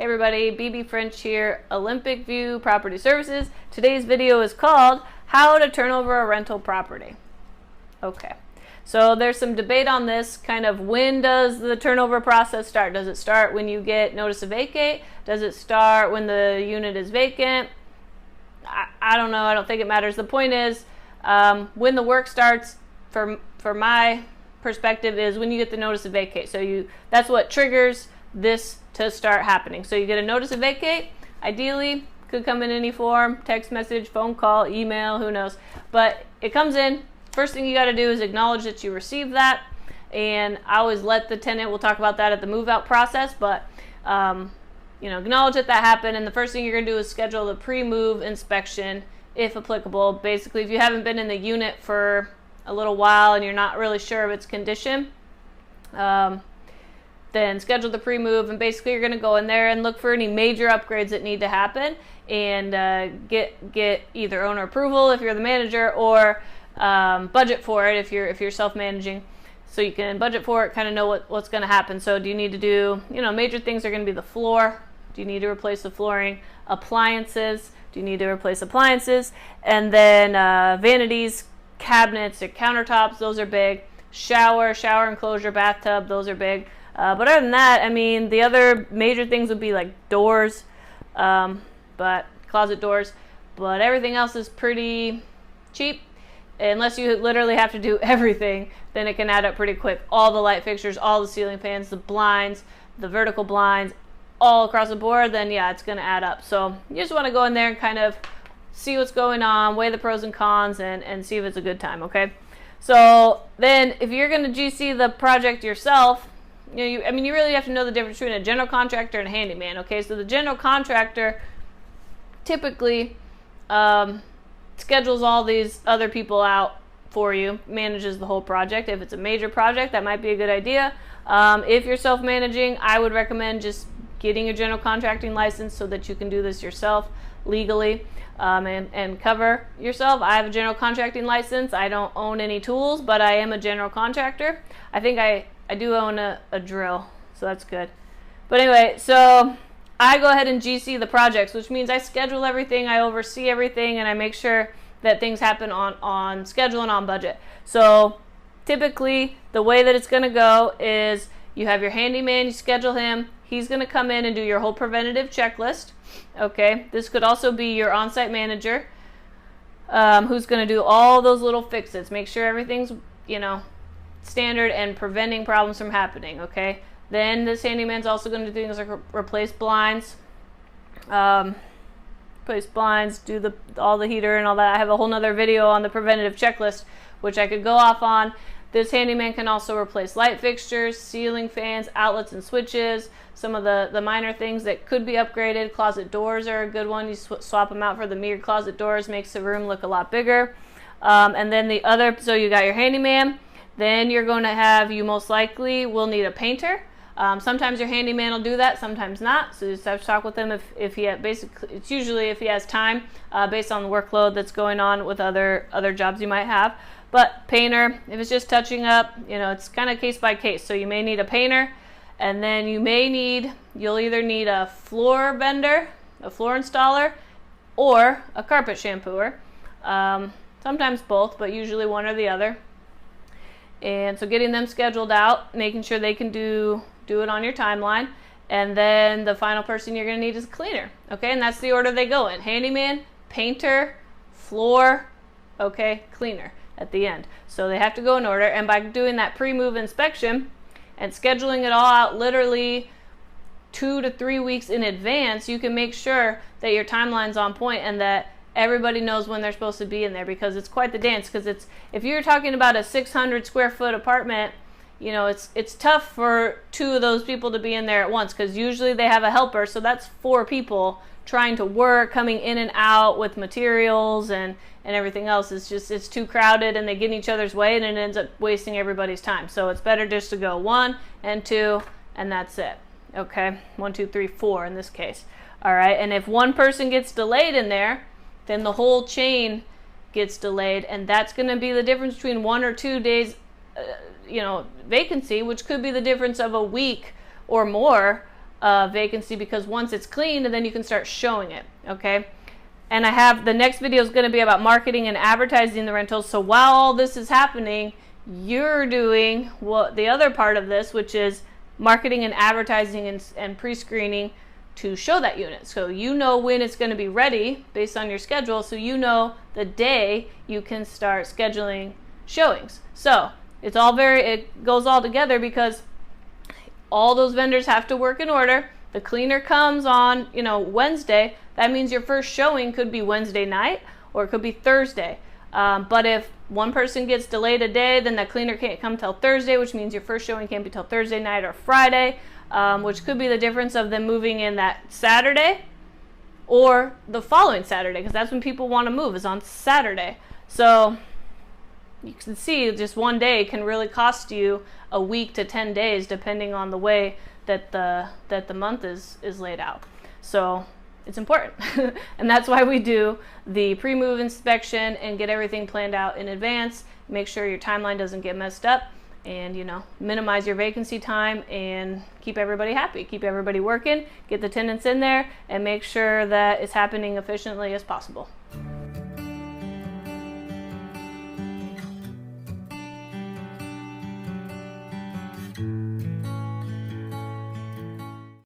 Hey everybody, BB French here, Olympic View Property Services. Today's video is called How to Turn Over a Rental Property. Okay, so there's some debate on this, kind of when does the turnover process start? Does it start when you get notice of vacate? Does it start when the unit is vacant? I don't know, I don't think it matters. The point is, when the work starts, for my perspective, is when you get the notice of vacate. So that's what triggers this to start happening. So you get a notice of vacate, ideally could come in any form, text message, phone call, email, who knows, but it comes in. First thing you got to do is acknowledge that you received that, and I always let the tenant, we'll talk about that at the move out process, but acknowledge that happened, and the first thing you're going to do is schedule the pre-move inspection if applicable. Basically, if you haven't been in the unit for a little while and you're not really sure of its condition, then schedule the pre-move, and basically you're going to go in there and look for any major upgrades that need to happen, and get either owner approval if you're the manager, or budget for it if you're self-managing, so you can budget for it, kind of know what's going to happen. So do you need to do, major things are going to be the floor. Do you need to replace the flooring? Appliances. Do you need to replace appliances? And then vanities, cabinets, or countertops, those are big. Shower enclosure, bathtub, those are big. But other than that, I mean, the other major things would be like doors, but closet doors, but everything else is pretty cheap. Unless you literally have to do everything, then it can add up pretty quick. All the light fixtures, all the ceiling fans, the blinds, the vertical blinds, all across the board, then yeah, it's going to add up. So you just want to go in there and kind of see what's going on, weigh the pros and cons, and see if it's a good time, okay? So then if you're going to GC the project yourself, you really have to know the difference between a general contractor and a handyman, okay? So the general contractor typically schedules all these other people out for you, manages the whole project. If it's a major project, that might be a good idea. If you're self-managing, I would recommend just getting a general contracting license so that you can do this yourself legally, and cover yourself. I have a general contracting license. I don't own any tools, but I am a general contractor. I think I do own a drill, so that's good. But anyway, so I go ahead and GC the projects, which means I schedule everything, I oversee everything, and I make sure that things happen on schedule and on budget. So typically, the way that it's going to go is you have your handyman, you schedule him, he's going to come in and do your whole preventative checklist. Okay, this could also be your on-site manager, who's going to do all those little fixes, make sure everything's, standard and preventing problems from happening, okay? Then this handyman's also going to do things like replace blinds, do all the heater and all that. I have a whole nother video on the preventative checklist, which I could go off on. This handyman can also replace light fixtures, ceiling fans, outlets and switches, some of the minor things that could be upgraded. Closet doors are a good one. You swap them out for the mirrored closet doors, makes the room look a lot bigger. And then so you got your handyman. Then you're going to have, you most likely will need a painter. Sometimes your handyman will do that, sometimes not. So you just have to talk with him if he it's usually if he has time, based on the workload that's going on with other jobs you might have. But painter, if it's just touching up, it's kind of case by case. So you may need a painter, and then you'll either need a floor vendor, a floor installer, or a carpet shampooer. Sometimes both, but usually one or the other. And so getting them scheduled out, making sure they can do it on your timeline. And then the final person you're going to need is a cleaner. Okay, and that's the order they go in. Handyman, painter, floor, okay, cleaner at the end. So they have to go in order. And by doing that pre-move inspection and scheduling it all out literally 2 to 3 weeks in advance, you can make sure that your timeline's on point and that everybody knows when they're supposed to be in there, because it's quite the dance. Because if you're talking about a 600 square foot apartment, it's tough for 2 of those people to be in there at once, because usually they have a helper, so that's 4 people trying to work, coming in and out with materials and everything else. It's too crowded, and they get in each other's way, and it ends up wasting everybody's time. So it's better just to go 1 and 2, and that's it. Okay, 1, 2, 3, 4 in this case. All right, and if one person gets delayed in there, then the whole chain gets delayed, and that's going to be the difference between 1 or 2 days, vacancy, which could be the difference of a week or more vacancy, because once it's clean, and then you can start showing it. Okay. And I have the next video is going to be about marketing and advertising the rentals. So while all this is happening, you're doing what the other part of this, which is marketing and advertising and pre-screening to show that unit. So you know when it's going to be ready based on your schedule. So you know the day you can start scheduling showings. So it goes all together, because all those vendors have to work in order. The cleaner comes on, Wednesday. That means your first showing could be Wednesday night, or it could be Thursday. But if one person gets delayed a day, then that cleaner can't come till Thursday, which means your first showing can't be till Thursday night or Friday, which could be the difference of them moving in that Saturday or the following Saturday, because that's when people want to move, is on Saturday. So you can see just one day can really cost you a week to 10 days, depending on the way that the month is laid out. So it's important. And that's why we do the pre-move inspection and get everything planned out in advance. Make sure your timeline doesn't get messed up, and minimize your vacancy time and keep everybody happy, keep everybody working, get the tenants in there, and make sure that it's happening efficiently as possible.